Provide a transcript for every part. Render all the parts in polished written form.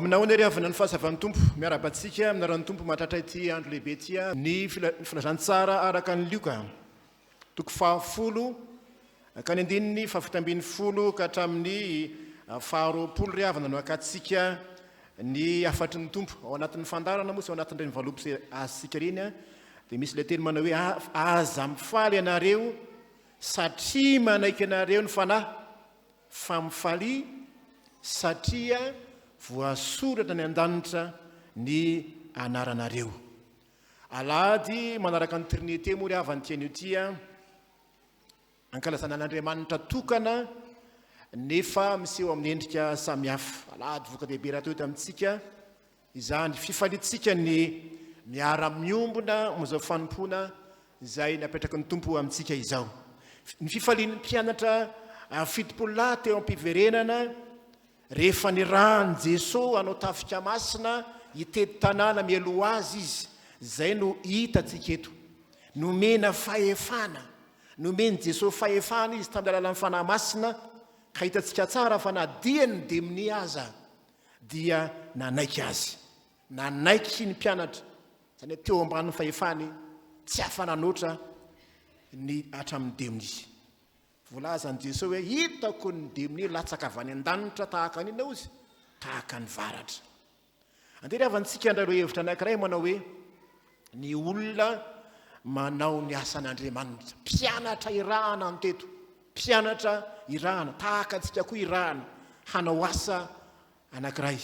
aminao ny riavana ny fahazavan'ny tompo miarabantsika minaran'ny tompo mahatratra ity andro lehibe ity ny filazantsara araka ny lioka toko 10 ka ny andininy 70 ka hatramin'ny 90 riavana no akatsika ny hafatry ny tompo ao anatin'ny fandarana moa sy ao anatin'ireny valopy azitsika reny dia misy le teny manao hoe aza mifaly ianareo satria manaiky ianareo ny fanahy fa mifaly satria voasoratra ny an-danitra ny anaranareo. Alahady manaraka ny Trinité moa ry havany tian'io ity ankalazana an'Andriamanitra tokana nefa miseho amin'ny endrika samihafa. Alahady voka dehibe raha toeto amintsika izany fifalitsika ny miara-miombona mozao fanompoana izay napetraka ny tompo amintsika izao. Ny fifalian'ny mpianatra fito-polo lahy teo am-piverenana rehefa nirahany Jesoa anao tafika masina hitety tanàna mialoha azy izy, zay no hitatsika eto. Nomena fahefana, nomeny Jesoa fahefana izy tamin'ny alalan'ny fanahy masina, ka hitatsika tsara fa na dia ny demonia aza dia nanaiky azy. Nanaiky ny mpianatra, zany hoe teo ambanin'ny fahefany tsy afananoatra ny hatramin'ny demonia. Volazany Jesoa hoe hitako ny demonia latsaka avy any an-danitra tahaka an'ina ozy, tahaka ny varatra. Andeha avantsika andray ireo hevitra anankiray manao hoe ny olona manao ny asan'Andriamanitra, mpianatra irahana anteto, mpianatra irahana, tahaka antsika koa irahana, hanao asa anankiray.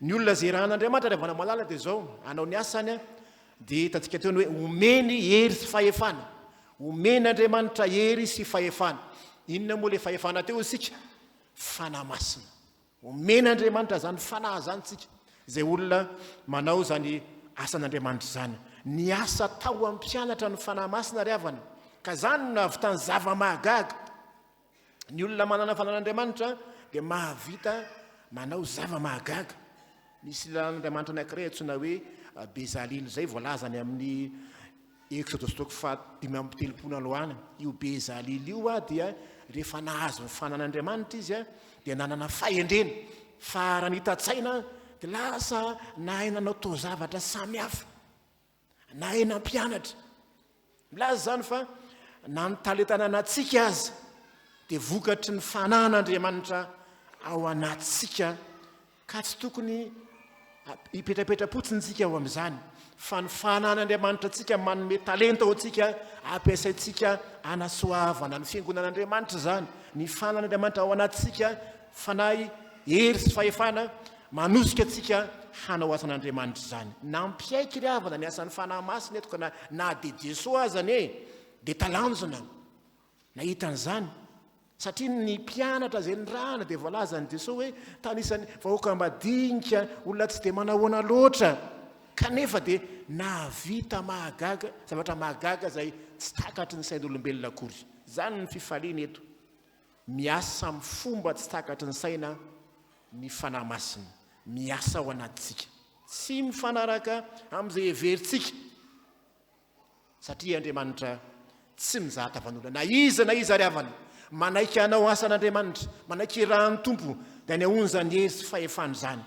Ny olona zay irahan'Andriamanitra rehefa malala dia zao, hanao ny asany dia hitantsika teo ny hoe omeny hery sy fahefana, omeny Andriamanitra hery sy fahefana. Inona moa le fahefana teo isika? Fanahy masina. Omeny Andriamanitra zany fanahy zany tsika, izay olona manao zany asan'Andriamanitra zany. Ny asa tao amin'ny mpianatra ny fanahy masina ry havana, ka zany no nahavitany zava-mahagaga. Ny olona manana fanan'Andriamanitra dia mahavita manao zava-mahagaga. Misy lan'Andriamanitra anankiray antsoina hoe 𝗥𝗔𝗩𝗘𝗟𝗢𝗚 zay voalazany amin'ny Exode toko 5:30 io 𝗥𝗔𝗩𝗘𝗟𝗢𝗚 io dia rehefa nahazo ny fanan'Andriamanitra izy dia nanana fahendrena, faharanita-tsaina, dia lasa nahay nanao taozavatra samihafa, nahay nampianatra. Milaza zany fa na ny talentanantsika aza dia vokatry ny fanan'Andriamanitra ao anatsika, ka tsy tokony hipetrapetra-potsiny ao amin'izany, fa ny fanan'Andriamanitra tsika manome talenta ao antsika, ampiasaintsika anasoavana ny fiangonan'Andriamanitra zany. Ny fanan'Andriamanitra ao anatsika fanahy hery sy fahefana manosika atsika hanao asan'Andriamanitra zany. Nampiaiky ry havana ny asan'ny fanahy masina eto, ka na dia Jesoa azany dia talanjona nahita an'izany. Satria ny mpianatra zay nirahana dia voalazany Jesoa hoe tanisany vahoaka madinika, olona tsy dia manahoana loatra, kanefa dia nahavita mahagaga, zavatra mahagaga zay tsy takatry ny sain'olombelona akory. Zany ny fifaliana eto, miasa amin'ny fomba tsy takatry ny saina ny fanahy masina, miasa ao anatsika, tsy mifanaraka amin'izay heverintsika, satria Andriamanitra tsy mizaha tavan'olona. Na iza ry havana manaiky hanao asan'Andriamanitra, manaiky irahan'ny tompo, dia ny ahonjany hery sy fahefana zany.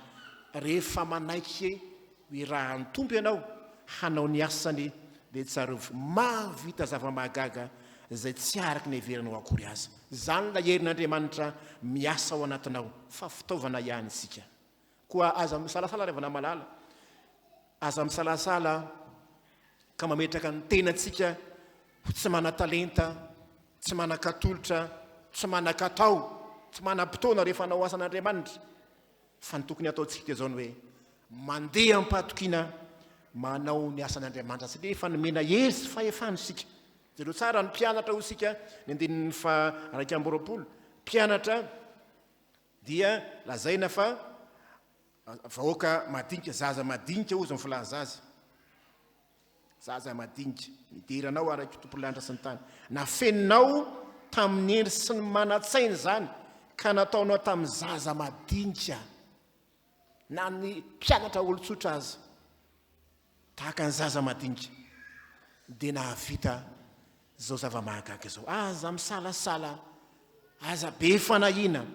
Rehefa manaiky irahan'ny tompo ianao hanao ny asany dia tsara mahavita zava-mahagaga izay tsy araky ny heverinao akory aza. Zany la herin'Andriamanitra miasa ao anatinao, fa fitaovana ihany isika. Koa aza misalasala rehefa namalala, aza misalasala ka mametraka ny tenantsika tsy mana-talenta, tsy mana-katolotra, tsy mana-katao, tsy mana-potoana rehefa hanao asan'Andriamanitra. Fa ny tokony ataontsika dia zao ny hoe mandeha ampatokiana manao ny asan'Andriamanitra, satria efa nomena hery sy fahefana isika. Zero tsara ny mpianatra ho isika ny andininy 220 mpianatra dia lazaina fa vahoaka madinika, zaza madinika ozy ny filaza azy, zaza madinika mideranao araky tompolanitra sy ny tany, na feninao tamin'ny endry sy ny manatsaina zany, ka nataonao tamin'ny zaza madinika, na ny mpianatra olotsotra azy tahaka ny zaza madinika, dia nahavita zao zava-mahagaga zao. Aza misalasala, aza be fanahina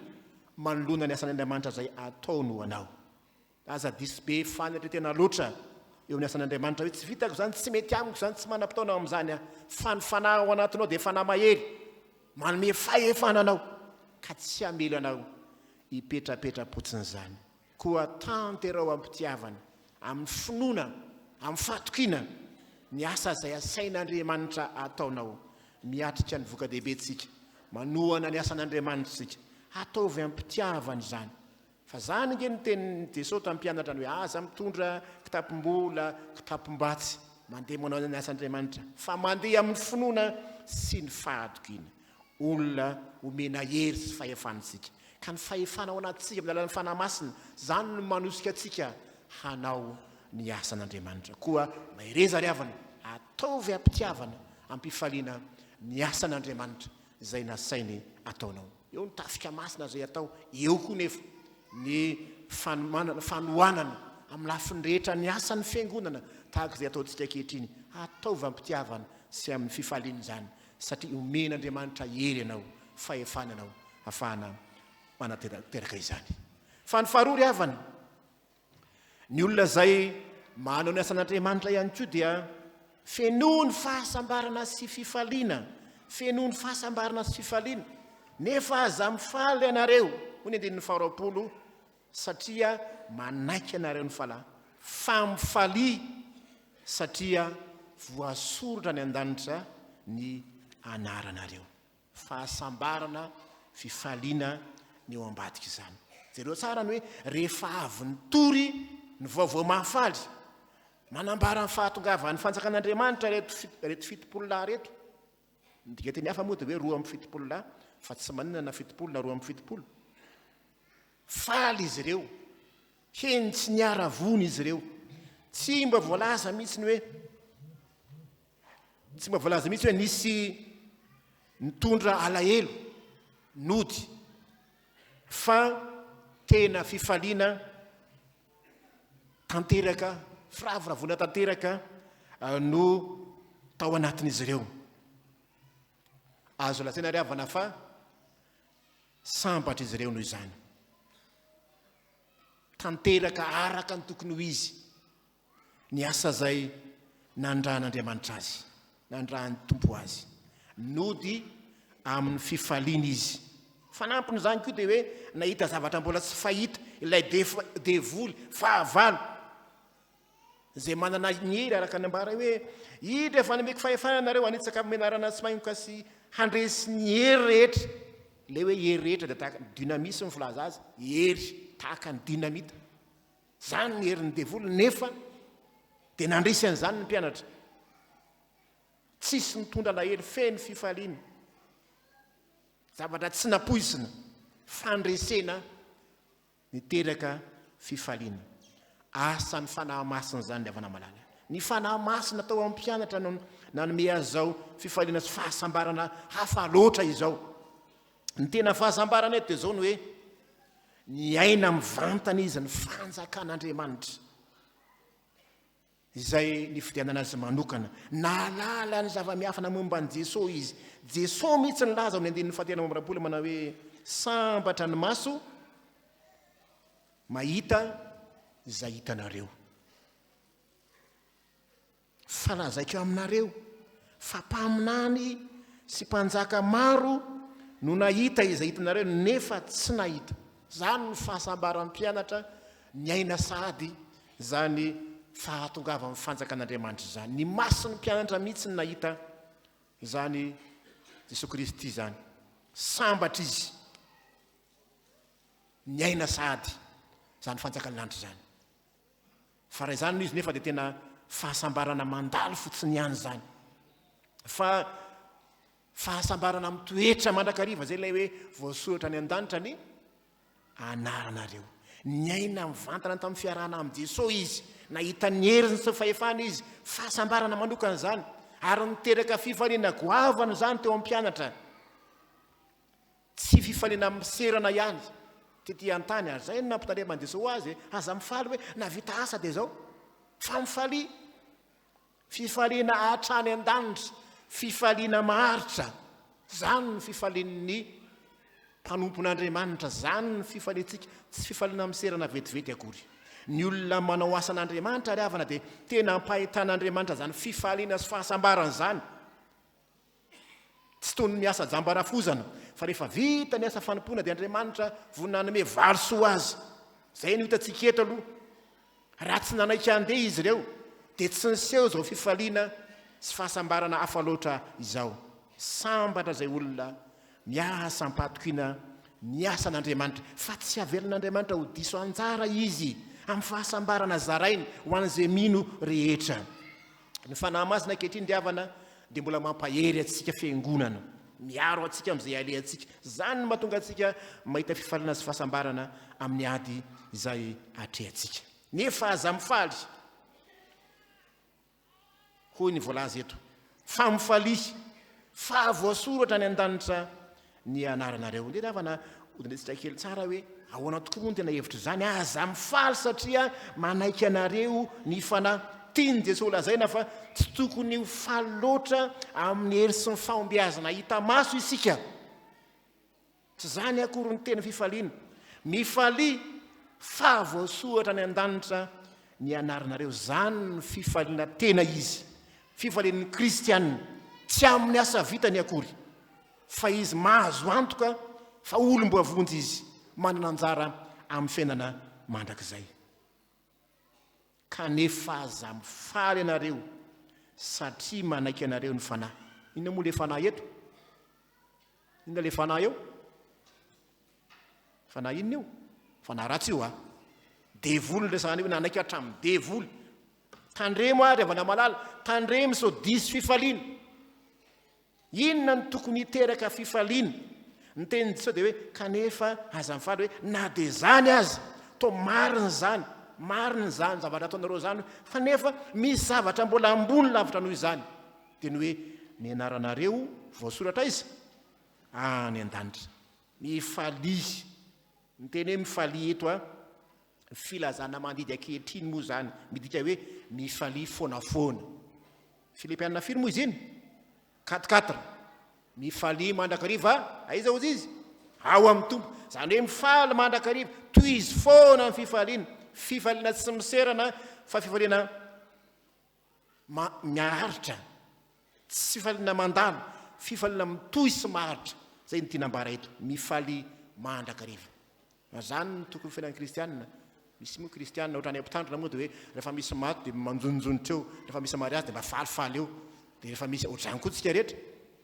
manoloana ny asan'Andriamanitra zay ataony ho anao. aza disy be fanatra tena loatra eo amin'ny asan'Andriamanitra hoe tsy vitako zany tsy mety amiko zany tsy manam-potoana amin'izany fanifanahy ao anatinao dia fanahy mahery manome fahefananao ka tsy hamelo anao hipetrapetra-potsiny zany koa tanterao amin'ny mpitiavana amin'ny finoana amin'ny fatokiana ny asa izay asain'Andriamanitra ataonao miatrika ny voka-dehibentsika manohana ny asan'Andriamanitra sika ataovy amin'ny mpitiavana izany fa zany nge ny tenin'ny Jesoa tamin'ny mpianatra ny hoe aza mitondra kitapom-bola kitapom-batsy mandeha manao ny asan'Andriamanitra fa mandeha amin'ny finoana sy ny fahatokiana olona omena hery sy fahefantsika ka ny fahefana ao anatintsika amin'ny alalan'ny fanahy masina zany no manosika atsika hanao ny asan'Andriamanitra koa mahereza ry havana ataovy ampitiavana ampifaliana ny asan'Andriamanitra izay nasainy ataonao eo ny tafika masina zay atao eo koa nefa ny fanohanana amin'ny lafiny rehetra ny asan'ny fiangonana tahaka izay ataontsika ankehitriny ataovy ampitiavana sy amin'ny fifaliana izany satria omen'Andriamanitra hery ianao fahefana anao ahafahana manateraka izany fa ny faharoa ry havana ny olona zay manao ny asan'Andriamanitra ihany koa dia fenoa ny fahasambarana sy fifaliana fenoa ny fahasambarana sy fifaliana nefa aza mifaly ianareo ho ny andinin'ny 20 satria manaiky ianareo ny falahy fa mifalia satria voasoratra ny an-danitra ny anaranareo fahasambarana fifaliana ny eo ambadika izany zareo tsara ny hoe rehefa avy ny tory ny vaovao mahafaly manambara ny fahatongavany fanjakan'Andriamanitra reto fito-polo lahy reto ndika teny hafa moa dia hoe 2 lahy fa tsy manina na 70 na 2 faly izy ireo heny tsy niaravony izy ireo tsy mba voalaza mihitsy ny hoe tsy mba voalaza mihitsy hoe nisy nitondra alahelo nody fa tena fifaliana tanteraka firavoravona tanteraka no tao anatin'izy ireo azo latsena ry havana fa sambatra izy ireo noho izany tanteraka araka ny tokony ho izy ny asa zay nandran'Andriamanitra azy nandrany tompo azy nody amin'ny fifaliana izy fanampiny zany koa dia hoe nahita zavatra mbola tsy fahita ilay devoly fahavalo zay manana ny hery araka ny ambara hoe hidra efa nameko fahefana anareo anitsaka menarana tsy mainoka sy handresy ny hery rehetra le hoe hery rehetra dia tahaka dynamisy mifilaza azy hery tahaka ny dynamita zany ny hery ny devoly nefa dia nandresy an'izany ny mpianatra tsisy mitondra lahely feny fifaliana zavatra tsy napoisina fandresena niteraka fifaliana asa ny fanahy masina zany ny avana malala ny fanahy masina tao amin'ny mpianatra nanome azy zao fifaliana sy fahasambarana hafa loatra izao ny tena fahasambarana eto dia zao ny hoe ny aina mivantana izy ny fanjakan'Andriamanitra izay ny fidianana azy manokana nalala ny zava-miafana momba ny Jesoa izy Jesoa mihitsy ny laza amin'ny andininy 120 manao hoe sambatra ny maso mahita izay hitanareo fa lazaiko aminareo fa mpaminany sy mpanjaka maro no nahita izay hitanareo nefa tsy nahita zany ny fahasambaran'ny mpianatra ny aina sady zany fahatongava amin'ny fanjakan'Andriamanitra zany ny masiny mpianatra mihitsy ny nahita zany Jesoa Kristy zany sambatra izy ny aina sady zany fanjakan'Andriamanitra zany fa raha izany izy nefa dia tena fahasambarana mandalo fotsiny ihany zany fa fahasambarana amin'ny toetra mandrakariva zay ilay hoe voasoratra ny an-danitra ny anaranareo ny aina mivantana tamin'ny fiarahana amin'ny Jesoa izy nahita ny heriny sy fahefana izy fahasambarana manokana zany ary niteraka fifaliana goavana zany teo amin'ny mpianatra tsy fifaliana miserana ihany tety an-tany ary zay nampitandremany Jesoa azy aza mifaly hoe navita asa dia zao fa mifalia fifaliana hatrany an-danitra fifaliana maharitra zany ny fifalian'ny mpanompon'Andriamanitra zany ny fifaliantsika tsy fifaliana miserana vetivety akory ny olona manao asan'Andriamanitra ary havana dia tena ampahitan'Andriamanitra zany fifaliana sy fahasambarana zany. Tsy tony miasa jambarafozana fa rehefa vita ny asa fanompoana dia Andriamanitra voninanome valosoa azy. Zay no hitantsika eto aloha. Raha tsy nanaiky andeha izy ireo dia tsy niseho zao fifaliana sy fahasambarana hafa loatra izao. Sambatra zay olona miasa ampatokiana ny asan'Andriamanitra fa tsy avelan'Andriamanitra ho diso anjara izy amin'ny fahasambarana zarainy ho an'izay mino rehetra. Ny fanahy masina ankehitriny ndiavana dia mbola mampahery atsika fiangonana, miaro atsika amin'izay alehantsika. Zany no mahatonga atsika mahita fifaliana sy fahasambarana amin'ny ady izay atrehantsika. Nefa aza mifaly, hoy ny voalaza eto, fa mifaly, fa voasoratra ny an-danitra ny anaranareo. Dia davana odinetsika kely tsara hoe ahoana tokoa no tena hevitra zany. Aza mifaly satria manaiky anareo ny fanahy. Tiany Jesoa lazaina fa tsy tokony ho faly loatra amin'ny hery sy ny fahombiazana hita maso isika. Tsy zany akory ny tena fifaliana. Mifaly fa voasoratra ny an-danitra ny anaranareo. Zany ny fifaliana tena izy. Fifalian'ny kristianina tsy amin'ny asa vitany akory, fa izy mahazo antoka fa olom-boavonjy izy manana anjara amin'ny fiainana mandrakizay. Kanefa aza mifaly anareo satria manaiky anareo ny fanahy. Inona moa le fanahy eto? Inona le fanahy eo? Fanahy inona io? Fanahy ratsy io devoly le zany hoe nanaiky hatramin'ny devoly. Tandremo ary avana malala, tandremo sao diso fifaliana. Inona ny tokony hiteraka fifaliana? Ny teny sao dia hoe kanefa aza mifaly hoe na dia zany aza to marina zany. Marina zany zavatra ataonareo zany fa nefa misy zavatra mbola ambony lavitra noho izany. Dia ny hoe ny anaranareo voasoratra izy any an-danitra. Mifaly. Ny teny hoe mifaly eto filazana mandidy ankehitriny moa zany midika hoe mifaly foanafoana. Filipianina firy moa izy iny? 4 mifaly mandrakariva aiza ozy izy ao amin'ny tompo. Zany hoe mifaly mandrakariva toy izy foana ny fifaliana. Fifaliana tsy miserana fa fifaliana miaritra, tsy fifaliana mandalo, fifaliana mitohy sy maharitra. Zay ny tinambara eto, mifaly mandrakariva. Zany ny tokony fiainan'ny kristianina. Misy moa kristianina ohatrany Mpitandrina moa dia hoe rehefa misy maty dia manjonjonitra eo, rehefa misy mariazy dia mafalifaly eo. Dia rehefa misy ohatrany koa tsika rehetra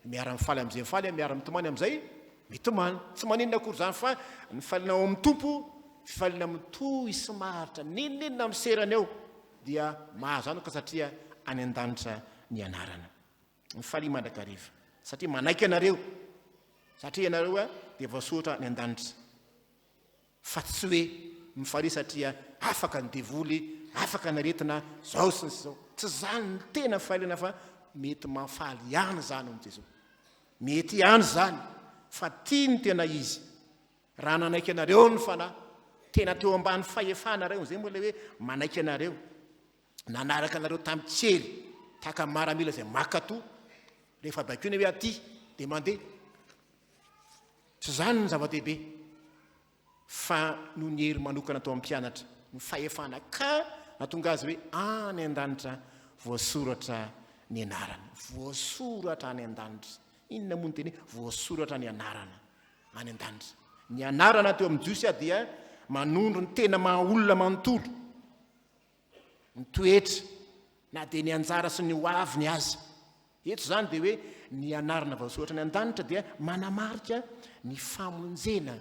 miara-mifaly amin'izay mifaly, miara-mitomany amin'izay mitomany. Tsy maninona akory zany fa ny fifaliana ao amin'ny tompo, fifaliana mitohy sy maharitra, ninona amin'ny serana eo dia mahazo antoka satria any an-danitra ny anarana. Mifaly mandrakariva satria manaiky anareo, satria ianareo dia voasoratra ny an-danitra. Fa tsy hoe mifaly satria afaka ny devoly, afaka ny aretina zao sy ny zao. Tsy zany ny tena fifaliana fa mety mafaly ihany zany amin'ny Jesoa. Mety ihany zany fa tia ny tena izy. Raha nanaiky anareo ny fanahy, tena teo ambany fahefana reo, zay moa le hoe manaiky anareo, nanaraka anareo tamin'ny kely tahaka maramila zay makato, rehefa bakeo ny hoe aty dia mandeha. Tsy zany ny zava-dehibe fa no ny hery manokana tao amin'ny mpianatra ny fahefana ka natonga azy hoe any an-danitra voasoratra ny anarana. Voasoratra any an-danitra. Inona moa ny teny voasoratra ny anarana any an-danitra? Ny anarana teo amin'ny Jiosy dia manondro ny tena maha-olona manontolo, ny toetra na dia ny anjara sy ny hoaviny azy. Eto zany dia hoe ny anarana voasoratra ny an-danitra dia manamarika ny famonjena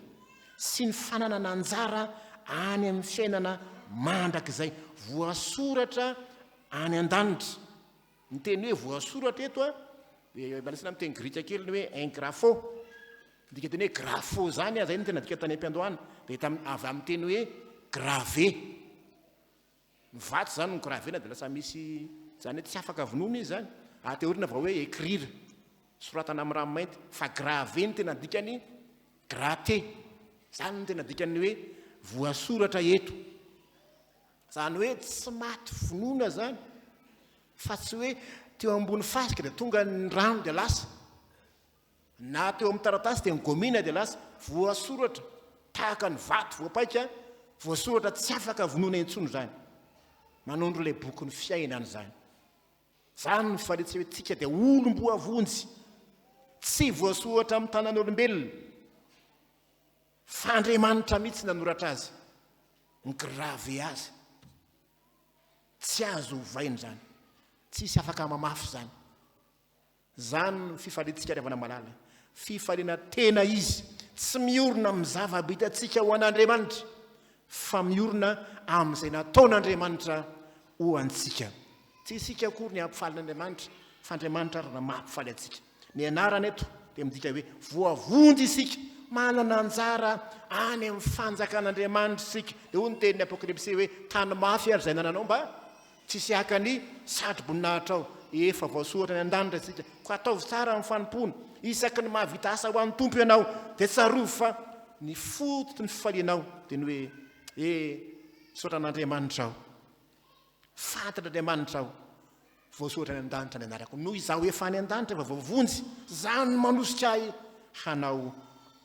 sy ny fananana anjara any amin'ny fiainana mandrakizay. Voasoratra any an-danitra. Ny teny hoe voasoratra eto dia manasina amin'ny teny grika kely ny hoe engrafo. Dika teny hoe grafo zany zay ny tena dika tany am-piandohana. Dia avy amin'ny teny hoe gravé. Mivatsy zany ny gravena dia lasa misy zany hoe tsy afaka vonoina izy zany. Teorina vao hoe écrire, soratana amin'ny rano mainty, fa gravé ny tena dikany graté. Zany ny tena dikany hoe voasoratra eto. Zany hoe tsy maty vonoina zany, fa tsy hoe teo ambony fasika dia tonga ny rano dia lasa, na teo amin'ny taratasy dia ngomina dia lasa. Voasoratra tahaka ny vato voapaika voasoratra tsy afaka vonoina intsony zany manondro ilay boky ny fiainany zany ny fifaliana hoe tsika dia olom-bo avonjy tsy voasoratra amin'ny tanan'olombelona fa Andriamanitra mihitsy nanoratra azy ny 𝗥𝗔𝗩𝗘𝗟𝗢𝗡𝗟 tsy azo ovaina zany tsisy afaka mamafy zany fifaliantsika rehefa malala fifaliana tena izy tsy miorina amin'ny zava-bitantsika ho an'Andriamanitra fa miorina amin'izay nataon'Andriamanitra ho antsika tsy isika akory ny ampifaly n'Andriamanitra fa Andriamanitra ary mampifaly antsika ny anarana eto dia midika hoe voavonjy isika manana anjara any amin'ny fanjakan'Andriamanitra isika dia hoy ny tenin'ny 𝗥𝗵𝗲𝗘𝗟 hoe tany mafy ary izay nananao mba tsy sy haka ny 𝗏𝗔𝗩𝗘𝗟𝗔𝗍𝗪 efa voasoratra ny an-danitra isika ko ataovy tsara amin'ny fanompona isaky ny mahavita asa ho an'ny tompo ianao dia tsarovy fa ny fototra ny fifalianao dia ny hoe sotra n'Andriamanitra aho fantan'Andriamanitra aho voasoratra ny an-danitra ny anarako noho izaho efa any an-danitra efa voavonjy zany manosika ahy hanao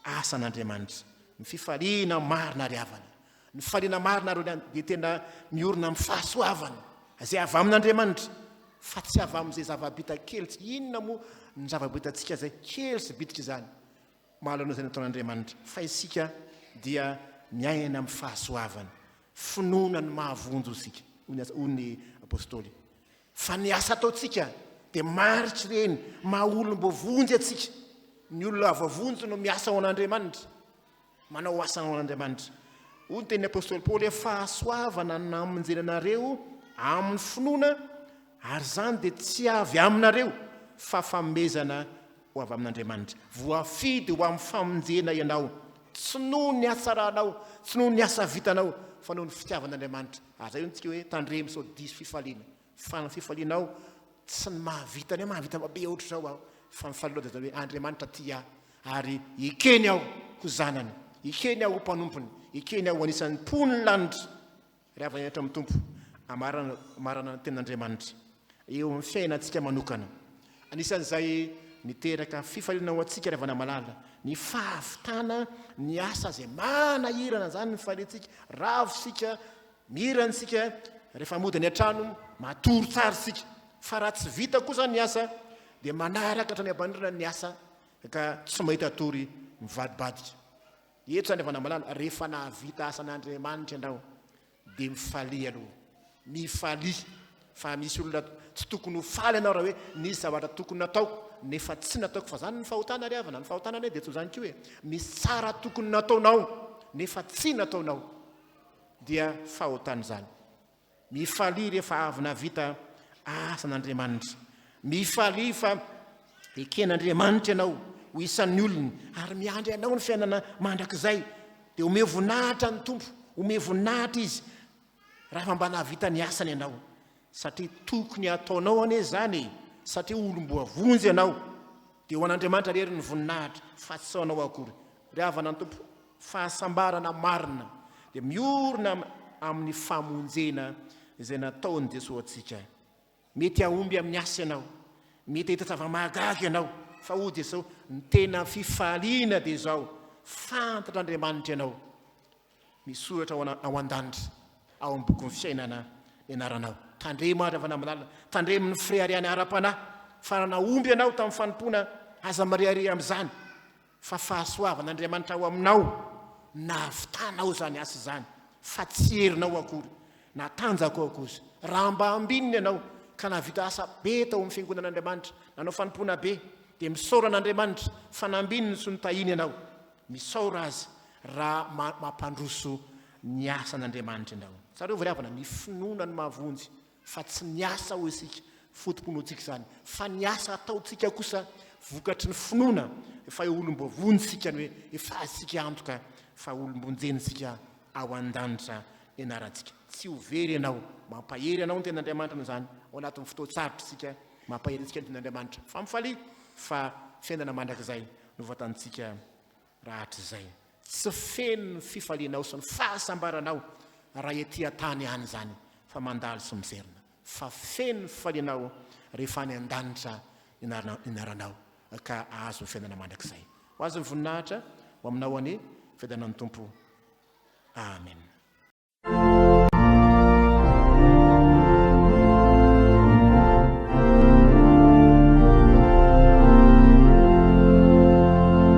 asan'Andriamanitra ny fifaliana marina ary havana ny fifaliana marina ary dia tena miorina amin'ny fahasoavana izay avy amin'Andriamanitra fa tsy avy amin'izay zava-bita kely tsy inona moa ny zava-bitantsika zay kely sy bitika izany mahalana izay nataon'Andriamanitra fa isika dia miaina amin'ny fahasoavana finoana ny mahavonjo isika hoy ny apôstôly fa ny asa ataontsika dia maritra reny maha-olom-boavonjy atsika ny olona avavonjy no miasa ao an'Andriamanitra manao asa ao an'Andriamanitra hoy ny tenin'ny apôstôly Paoly hoe fahasoavana namonjenanareo amin'ny finoana ary zany dia tsy avy aminareo fa fanomezana ho avy amin'Andriamanitra voafidy ho amin'ny famonjena ianao tsy noho ny atsaranao tsy noho ny asa vitanao fa noho ny fitiavan'Andriamanitra ary zay ntsika hoe tandremo sao diso fifaliana fa ny fifalianao tsy ny mahavitany hoe mahavita be ohatra zao aho fa mifalianao dia zany hoe Andriamanitra tia ary ikeny aho ho zanany ikeny aho ho mpanompony ikeny aho ho anisan'ny poniny lanitra rehefa enatra amin'ny tompo amarana ny tenin'Andriamanitra eo amin'ny fiainantsika manokana anisan'izay miteraka fifaliana ho antsika rehefa namalala ny fahavitana ny asa izay manahirana zany ny fifaliantsika ravosika mirantsika rehefa mody ny an-trano matory tsara sika fa raha tsy vita kosa ny asa dia manaraka hatrany am-pandrina ny asa ka tsy mahita tory mivadibadika eto zany rehefa namalala rehefa nahavita asa n'Andriamanitra ianao dia mifalia aloha mifalia fa misy olona tsy tokony ho faly ianao raha hoe nisy zavatra tokony nataoko nefa tsy nataoko fa zany ny fahotana ary havana ny fahotana ny dia tsy zany koa hoe misy tsara tokony nataonao nefa tsy nataonao dia fahotana zany mifalia rehefa avy navita asan'Andriamanitra mifalia fa eken'Andriamanitra ianao ho isan'ny olony ary miandry ianao ny fiainana mandrakizay dia ome voninahitra ny tompo ome voninahitra izy raha mba nahavita ny asany ianao satria tokony ataonao ane zany satria olom-boavonjy ianao dia ho an'Andriamanitra rery ny voninahitra fa tsy anao akory rehavana ny tompo fahasambarana marina dia miorina amin'ny famonjena izay nataon'i Jesoa antsika mety ahomby amin'ny asa ianao mety ahita zava-mahagaga ianao fa ho Jesoa ny tena fifaliana dia zao fantatr'Andriamanitra ianao misoratra ao an-danitra ao amin'ny boky ny fiainana anaranao tandremo ary rehefa namalala tandremo ny firehariany ara-panahy fa raha nahomby ianao tamin'ny fanompona aza mariary amin'izany fa fahasoavan'Andriamanitra ao aminao nahavitanao zany asa zany fa tsy herinao akory natanjako ao kosa raha mba ambininy ianao ka nahavita asa be tao amin'ny fiangonan'Andriamanitra nanao fanompona be dia misaora an'Andriamanitra fa nambininy sy notahiny ianao misaora azy raha mampandroso ny asan'Andriamanitra ianao tsareo voaravana ny finoana ny mahavonjy fa tsy ny asa ho isika fotom-ponontsika zany fa ny asa ataontsika kosa vokatry ny finoana efa olom-boavonjysika ny hoe efa sika antoka fa olom-bonjenysika ao an-danitra ianarantsika tsy ho very ianao mampahery ianao ny ten'Andriamanitra zany ao anatin'ny fotoan-tsarotra isika mampahery antsika ny ten'Andriamanitra fa mifalia fa fiainana mandrakizay no voatantsika rahatrizay tsy feno ny fifalianao sy ny fahasambaranao raha ety an-tany any zany fa mandalo sy miserina fa feno ny fifalianao rehefa any an-danitra inaranao ka azo ny fiainana mandrakizay ho azo ny voninahitra ho aminao any fiadanan'ny tompo amen